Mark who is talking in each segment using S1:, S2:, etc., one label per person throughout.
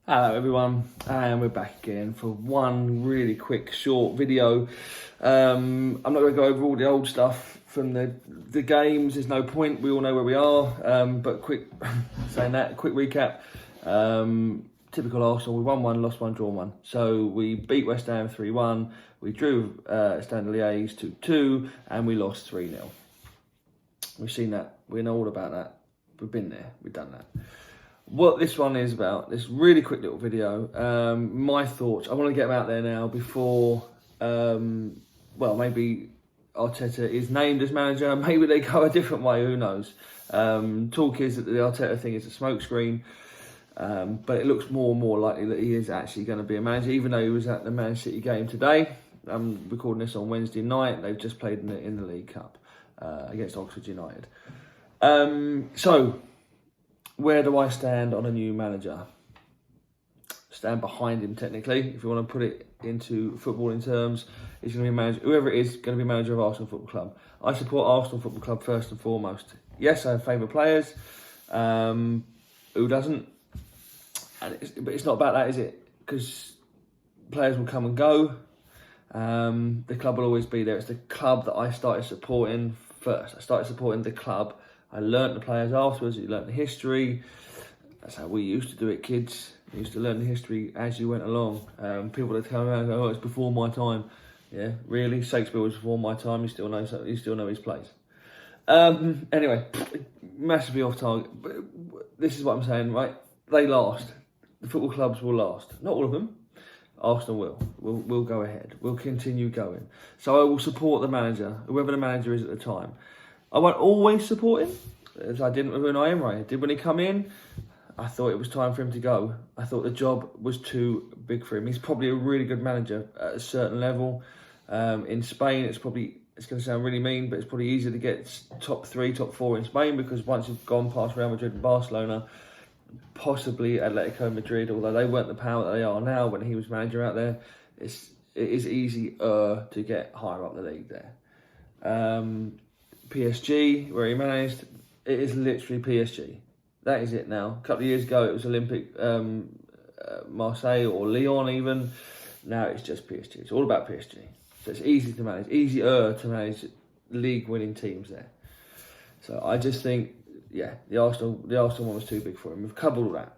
S1: Hello everyone, and we're back again for one really quick short video. I'm not going to go over all the old stuff from the games, there's no point, we all know where we are, but quick recap. Typical Arsenal, we won one, lost one, drawn one. So we beat West Ham 3-1, we drew Stade Liège 2-2, and we lost 3-0. We've seen that, we know all about that, we've been there, we've done that. What this one is about, this really quick little video, my thoughts, I want to get them out there now before, maybe Arteta is named as manager, maybe they go a different way, who knows. Talk is that the Arteta thing is a smokescreen, but it looks more and more likely that he is actually going to be a manager, even though he was at the Man City game today. I'm recording this on Wednesday night, they've just played in the League Cup against Oxford United. So, where do I stand on a new manager? Stand behind him, technically. If you want to put it into footballing terms, he's going to be manager. Whoever it is, going to be manager of Arsenal Football Club. I support Arsenal Football Club first and foremost. Yes, I have favourite players. Who doesn't? But it's not about that, is it? Because players will come and go. The club will always be there. It's the club that I started supporting first. I started supporting the club. I learnt the players afterwards, you learnt the history. That's how we used to do it, kids. You used to learn the history as you went along. People that tell me, oh, it's before my time. Yeah, really? Shakespeare was before my time, you still know his plays. Anyway, massively off target. But this is what I'm saying, right? They last. The football clubs will last. Not all of them. Arsenal will. We'll go ahead. We'll continue going. So I will support the manager, whoever the manager is at the time. I won't always support him, as I didn't with Unai Emery. I did when he come in. I thought it was time for him to go. I thought the job was too big for him. He's probably a really good manager at a certain level. In Spain, it's going to sound really mean, but it's probably easier to get top 3, top 4 in Spain, because once you've gone past Real Madrid and Barcelona, possibly Atletico Madrid, although they weren't the power that they are now when he was manager out there, it is easier to get higher up the league there. PSG, where he managed, it is literally PSG. That is it now. A couple of years ago, it was Olympic Marseille or Lyon even. Now it's just PSG. It's all about PSG. So it's easier to manage league-winning teams there. So I just think, yeah, the Arsenal one was too big for him. We've covered all that.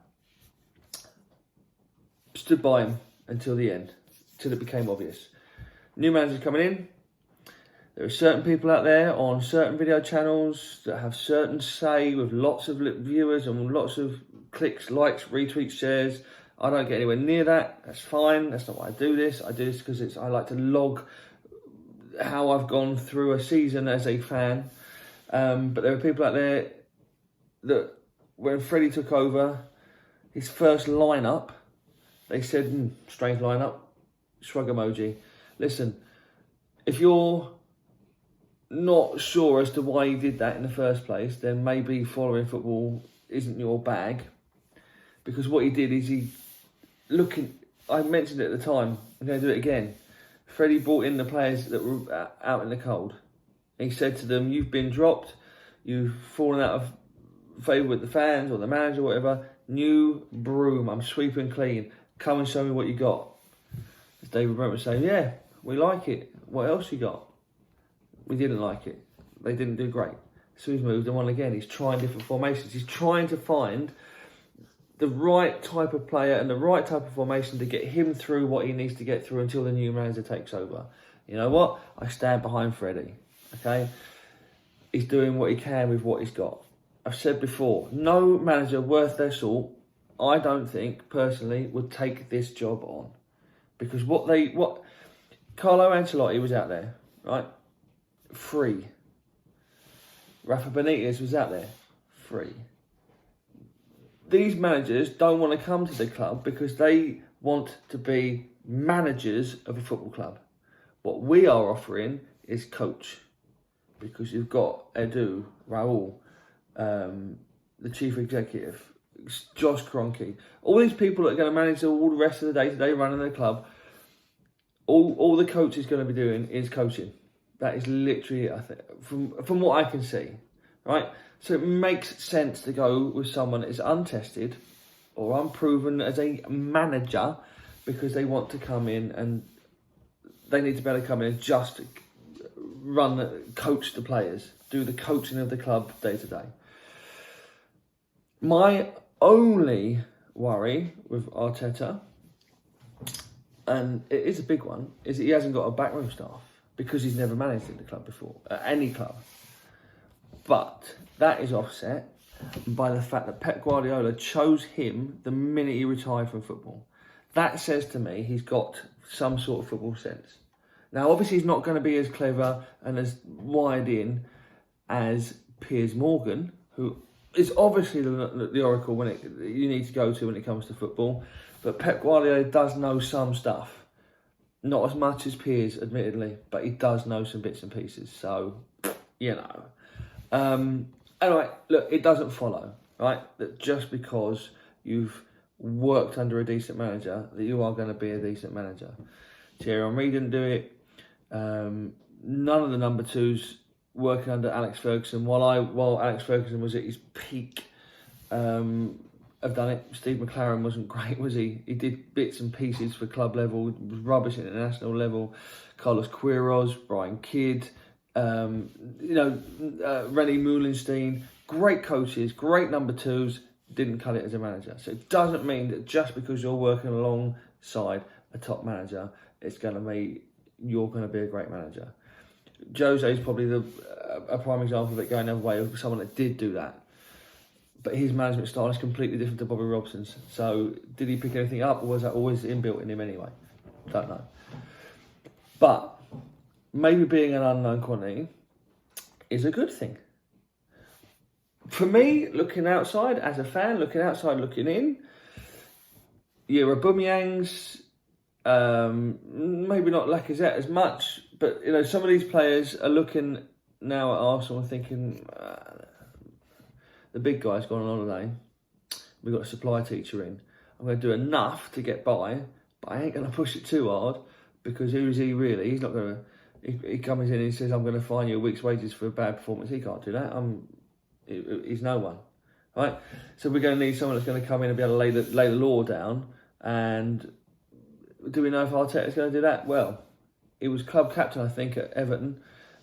S1: Stood by him until the end, till it became obvious. New manager coming in. There are certain people out there on certain video channels that have certain say with lots of viewers and lots of clicks, likes, retweets, shares. I don't get anywhere near that. That's fine. That's not why I do this. I do this because I like to log how I've gone through a season as a fan. But there are people out there that when Freddie took over, his first lineup, they said, strange lineup, shrug emoji. Listen, if you're not sure as to why he did that in the first place, then maybe following football isn't your bag. Because what he did is I mentioned it at the time, I'm going to do it again. Freddie brought in the players that were out in the cold. He said to them, you've been dropped, you've fallen out of favour with the fans or the manager or whatever. New broom, I'm sweeping clean. Come and show me what you got. As David Brent would say, yeah, we like it. What else you got? We didn't like it. They didn't do great. So he's moved on again. He's trying different formations. He's trying to find the right type of player and the right type of formation to get him through what he needs to get through until the new manager takes over. You know what? I stand behind Freddie. Okay? He's doing what he can with what he's got. I've said before, no manager worth their salt, I don't think, personally, would take this job on. Because Carlo Ancelotti was out there, right? Free. Rafa Benitez was out there. Free. These managers don't want to come to the club because they want to be managers of a football club. What we are offering is coach. Because you've got Edu, Raul, the chief executive, Josh Kroenke, all these people that are going to manage all the rest of the day-to-day running the club. All the coach is going to be doing is coaching. That is literally, I think, from what I can see, right? So it makes sense to go with someone that is untested, or unproven as a manager because they want to come in and they need to be able to come in and just coach the players, do the coaching of the club day to day. My only worry with Arteta, and it is a big one, is that he hasn't got a backroom staff because he's never managed in the club before, at any club. But that is offset by the fact that Pep Guardiola chose him the minute he retired from football. That says to me he's got some sort of football sense. Now, obviously, he's not going to be as clever and as wide in as Piers Morgan, who is obviously the oracle you need to go to when it comes to football. But Pep Guardiola does know some stuff. Not as much as Piers, admittedly, but he does know some bits and pieces. So, you know. Anyway, look, it doesn't follow, right, that just because you've worked under a decent manager, that you are going to be a decent manager. Thierry Henry didn't do it. None of the number twos working under Alex Ferguson, while Alex Ferguson was at his peak, have done it. Steve McLaren wasn't great, was he? He did bits and pieces for club level, was rubbish at international level. Carlos Queiroz, Brian Kidd, René Moulenstein, great coaches, great number twos, didn't cut it as a manager. So it doesn't mean that just because you're working alongside a top manager, it's going to mean you're going to be a great manager. Jose is probably a prime example of it going the other way, of someone that did do that. But his management style is completely different to Bobby Robson's. So did he pick anything up, or was that always inbuilt in him anyway? Don't know. But maybe being an unknown quantity is a good thing. For me, looking outside, as a fan, looking outside, looking in, your Aubameyangs, maybe not Lacazette as much, but some of these players are looking now at Arsenal and thinking, the big guy's gone on holiday, we've got a supply teacher in, I'm going to do enough to get by, but I ain't going to push it too hard, because who is he really? He's not going to, he comes in and he says, I'm going to fine you a week's wages for a bad performance. He can't do that. He's no one, right? So we're going to need someone that's going to come in and be able to lay the law down. And do we know if Arteta's going to do that? Well, he was club captain, I think, at Everton,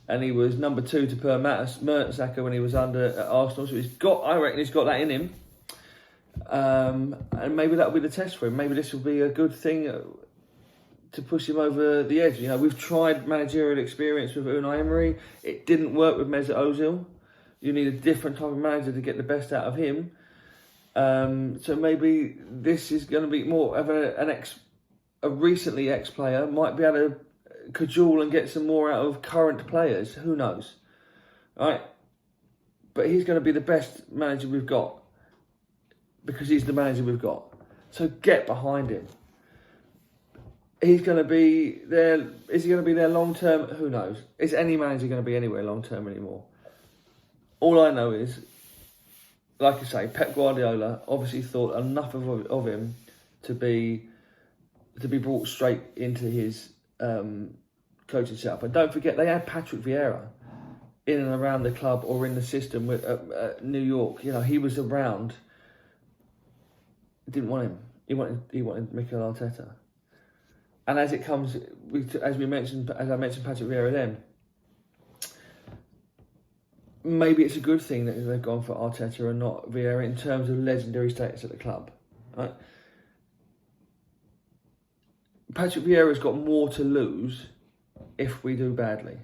S1: and he was number 2 to Per Mertesacker when he was under at Arsenal. So I reckon he's got that in him. And maybe that'll be the test for him. Maybe this will be a good thing to push him over the edge. We've tried managerial experience with Unai Emery. It didn't work with Mesut Ozil. You need a different type of manager to get the best out of him. So maybe this is going to be more of a recently ex-player might be able to cajole and get some more out of current players. Who knows, right? But he's going to be the best manager we've got because he's the manager we've got. So get behind him. He's going to be there. Is he going to be there long term? Who knows? Is any manager going to be anywhere long term anymore? All I know is, like I say, Pep Guardiola obviously thought enough of him to be brought straight into his coaching setup. And don't forget, they had Patrick Vieira in and around the club or in the system with New York. He was around. Didn't want him. He wanted Mikel Arteta. And as I mentioned Patrick Vieira then, maybe it's a good thing that they've gone for Arteta and not Vieira in terms of legendary status at the club. Right? Patrick Vieira's got more to lose if we do badly.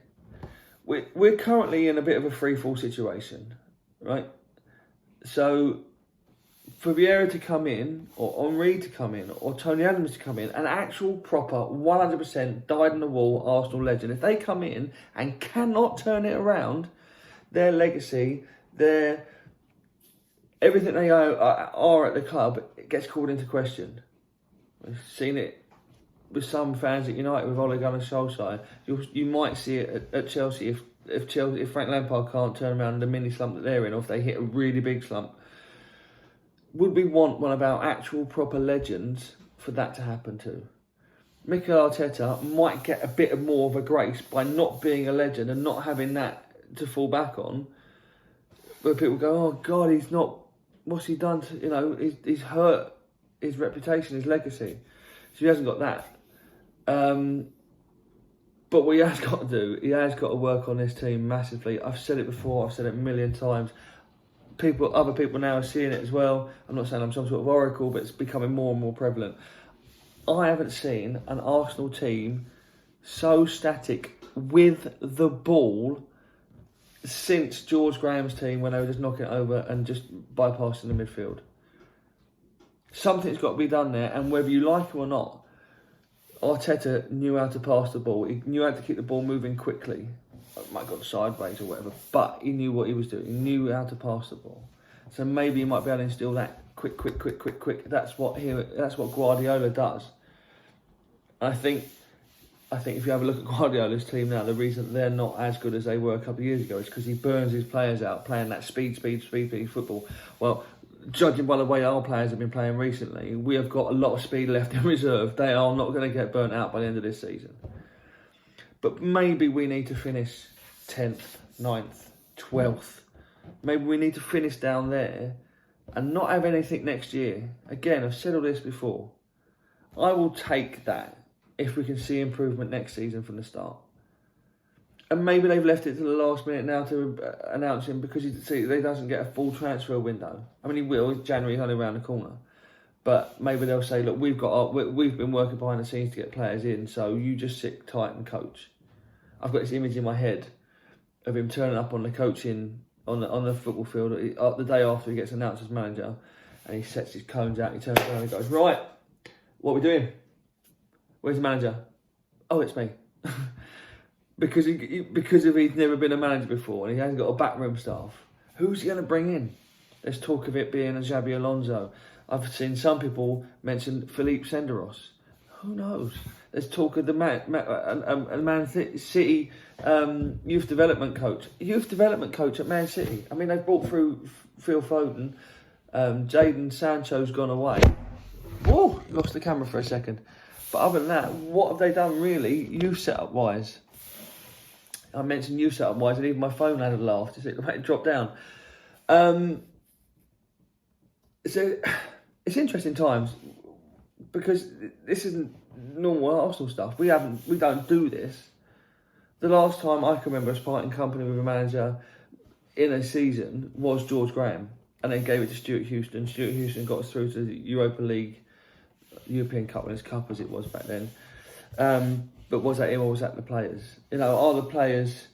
S1: We're currently in a bit of a free-fall situation, right? So for Vieira to come in, or Henry to come in, or Tony Adams to come in, an actual proper 100% dyed-in-the-wool Arsenal legend, if they come in and cannot turn it around, their legacy, everything they are at the club, it gets called into question. We've seen it with some fans at United with Ole Gunnar Solskjaer. You might see it at Chelsea if Frank Lampard can't turn around the mini slump that they're in, or if they hit a really big slump. Would we want one of our actual proper legends for that to happen to? Mikel Arteta might get a bit more of a grace by not being a legend and not having that to fall back on, where people go, oh God, he's not, what's he done to, he's hurt his reputation, his legacy. So he hasn't got that. But what he has got to do, he has got to work on this team massively. I've said it before, I've said it a million times. Other people now are seeing it as well. I'm not saying I'm some sort of oracle, but it's becoming more and more prevalent. I haven't seen an Arsenal team so static with the ball since George Graham's team, when they were just knocking it over and just bypassing the midfield. Something's got to be done there, and whether you like it or not, Arteta knew how to pass the ball. He knew how to keep the ball moving quickly. It might have gone sideways or whatever, but he knew what he was doing. He knew how to pass the ball. So maybe he might be able to instill that quick. That's what Guardiola does. I think if you have a look at Guardiola's team now, the reason they're not as good as they were a couple of years ago is because he burns his players out playing that speed football. Well, judging by the way our players have been playing recently, we have got a lot of speed left in reserve. They are not going to get burnt out by the end of this season. But maybe we need to finish 10th, 9th, 12th. Maybe we need to finish down there and not have anything next year. Again, I've said all this before. I will take that if we can see improvement next season from the start. And maybe they've left it to the last minute now to announce him because he doesn't get a full transfer window. I mean, he will. January's only around the corner. But maybe they'll say, look, we've been working behind the scenes to get players in, so you just sit tight and coach. I've got this image in my head of him turning up on the coaching on the football field the day after he gets announced as manager, and he sets his cones out. And he turns around and goes, "Right, what are we doing? Where's the manager? Oh, it's me." because he's never been a manager before and he hasn't got a backroom staff. Who's he going to bring in? There's talk of it being a Xabi Alonso. I've seen some people mention Philippe Senderos. Who knows? There's talk of the Man City youth development coach at Man City. I mean, they've brought through Phil Foden. Jadon Sancho's gone away. Oh, lost the camera for a second. But other than that, what have they done really youth setup wise? I mentioned youth setup wise, and even my phone had a laugh. Just it dropped down. So it's interesting times because this isn't normal Arsenal stuff. We don't do this. The last time I can remember us parting company with a manager in a season was George Graham, and then gave it to Stuart Houston. Stuart Houston got us through to the Europa League, European Cup, Winners' Cup as it was back then. But was that him or was that the players? You know, are the players,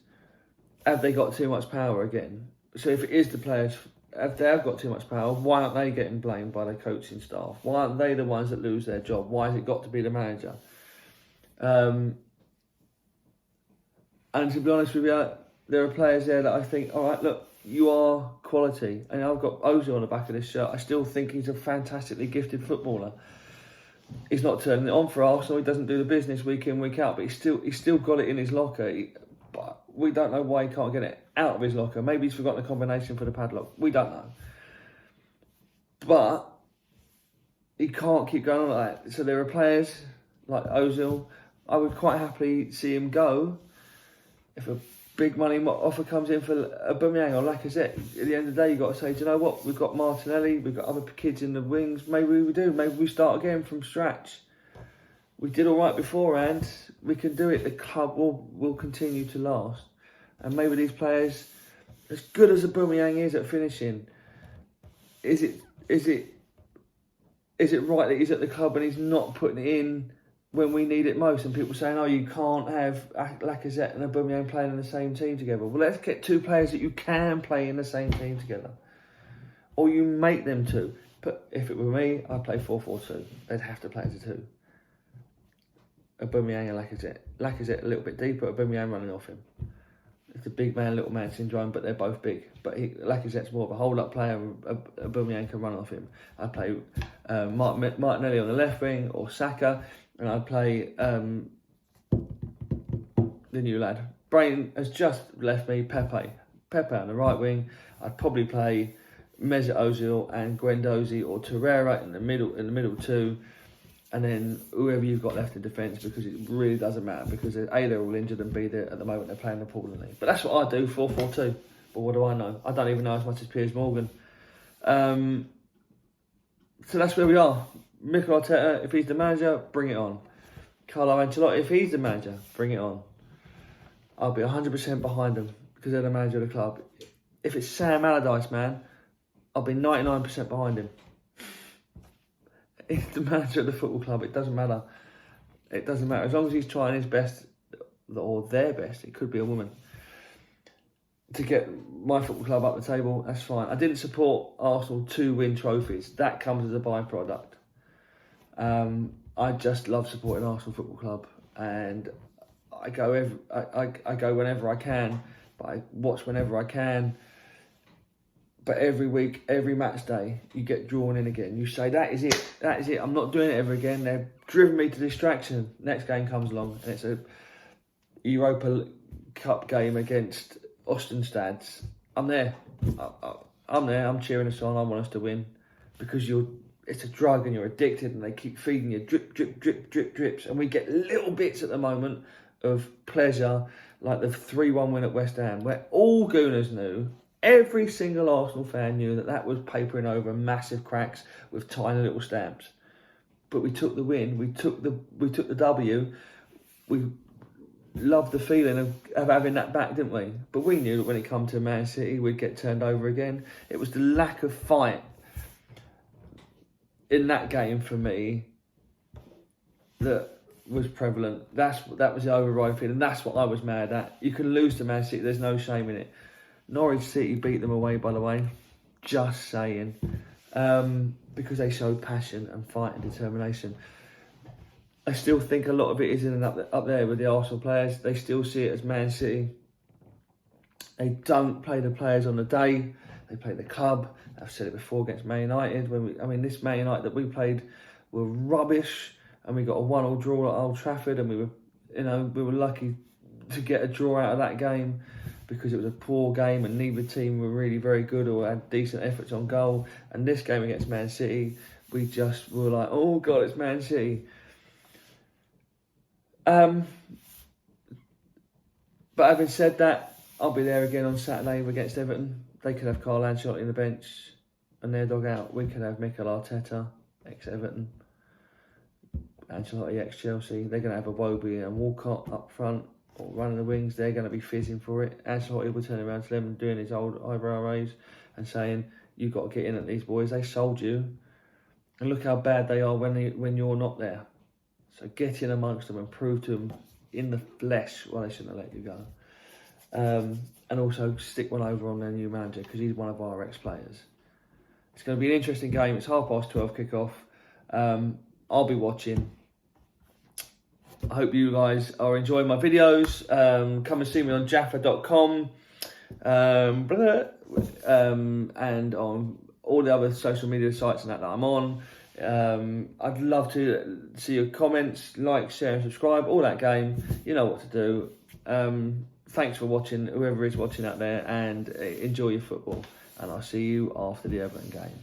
S1: have they got too much power again? So if it is the players, if they have got too much power, why aren't they getting blamed by the coaching staff? Why aren't they the ones that lose their job? Why has it got to be the manager? And to be honest with you, there are players there that I think, all right, look, you are quality. And I've got Ozil on the back of this shirt. I still think he's a fantastically gifted footballer. He's not turning it on for Arsenal. He doesn't do the business week in, week out, but he's still got it in his locker. But we don't know why he can't get it out of his locker. Maybe he's forgotten the combination for the padlock. We don't know. But he can't keep going on like that. So there are players like Ozil. I would quite happily see him go if a big money offer comes in for Aubameyang or Lacazette. At the end of the day, you've got to say, do you know what? We've got Martinelli, we've got other kids in the wings. Maybe we do. Maybe we start again from scratch. We did all right beforehand. We can do it. The club will continue to last. And maybe these players, as good as Aubameyang is at finishing, is it right that he's at the club and he's not putting it in when we need it most? And people saying, oh, you can't have Lacazette and Aubameyang playing in the same team together. Well, let's get two players that you can play in the same team together. Or you make them two. But if it were me, I'd play 4-4-2. They'd have to play as a two. Aubameyang and Lacazette. Lacazette a little bit deeper, Aubameyang running off him. It's a big man, little man syndrome, but they're both big. But Lacazette's more of a hold-up player. Aubameyang can run off him. I'd play Martinelli on the left wing or Saka, and I'd play the new lad. Brain has just left me, Pepe. Pepe on the right wing. I'd probably play Mesut Ozil and Guendouzi or Torreira in the middle two. And then whoever you've got left in defence, because it really doesn't matter, because they're all injured, and B, at the moment they're playing the Premier League. But that's what I do, 4-4-2. But what do I know? I don't even know as much as Piers Morgan. So that's where we are. Mikel Arteta, if he's the manager, bring it on. Carlo Ancelotti, if he's the manager, bring it on. I'll be 100% behind them because they're the manager of the club. If it's Sam Allardyce, man, I'll be 99% behind him. He's the manager of the football club. It doesn't matter. It doesn't matter. As long as he's trying his best, or their best, it could be a woman, to get my football club up the table, that's fine. I didn't support Arsenal to win trophies. That comes as a byproduct. I just love supporting Arsenal Football Club, and I go I go whenever I can, but I watch whenever I can. But every week, every match day, you get drawn in again. You say, that is it, I'm not doing it ever again. They've driven me to distraction. Next game comes along, and it's a Europa Cup game against Ostenstads. I'm there. I'm there. I'm cheering us on. I want us to win because it's a drug and you're addicted, and they keep feeding you drip, drip, drip, drip, drips. And we get little bits at the moment of pleasure, like the 3-1 win at West Ham, where all Gooners knew, every single Arsenal fan knew that was papering over massive cracks with tiny little stamps. But we took the win. We took the W. We loved the feeling of having that back, didn't we? But we knew that when it come to Man City, we'd get turned over again. It was the lack of fight in that game for me that was prevalent. That was the overriding feeling. That's what I was mad at. You can lose to Man City. There's no shame in it. Norwich City beat them away, by the way. Just saying. Because they showed passion and fight and determination. I still think a lot of it is in and up there with the Arsenal players. They still see it as Man City. They don't play the players on the day. They play the club. I've said it before against Man United. This Man United that we played were rubbish, and we got a 1-1 draw at Old Trafford, and we were lucky to get a draw out of that game because it was a poor game, and neither team were really very good or had decent efforts on goal. And this game against Man City, we just were like, oh God, it's Man City. But having said that, I'll be there again on Saturday against Everton. They could have Carlo Ancelotti in the bench and their dog out. We could have Mikel Arteta, ex-Everton, Ancelotti, ex-Chelsea. They're going to have a Iwobi and Walcott up front or running the wings. They're going to be fizzing for it. Ancelotti will turn around to them and doing his old eyebrow raise and saying, you've got to get in at these boys. They sold you. And look how bad they are when you're not there. So get in amongst them and prove to them in the flesh why they shouldn't have let you go. And also stick one over on their new manager because he's one of our ex-players. It's going to be an interesting game. It's 12:30 kickoff. I'll be watching. I hope you guys are enjoying my videos. Come and see me on Jaffa.com and on all the other social media sites and that I'm on. I'd love to see your comments, like, share and subscribe, all that game. You know what to do. Thanks for watching, whoever is watching out there, and enjoy your football. And I'll see you after the Everton game.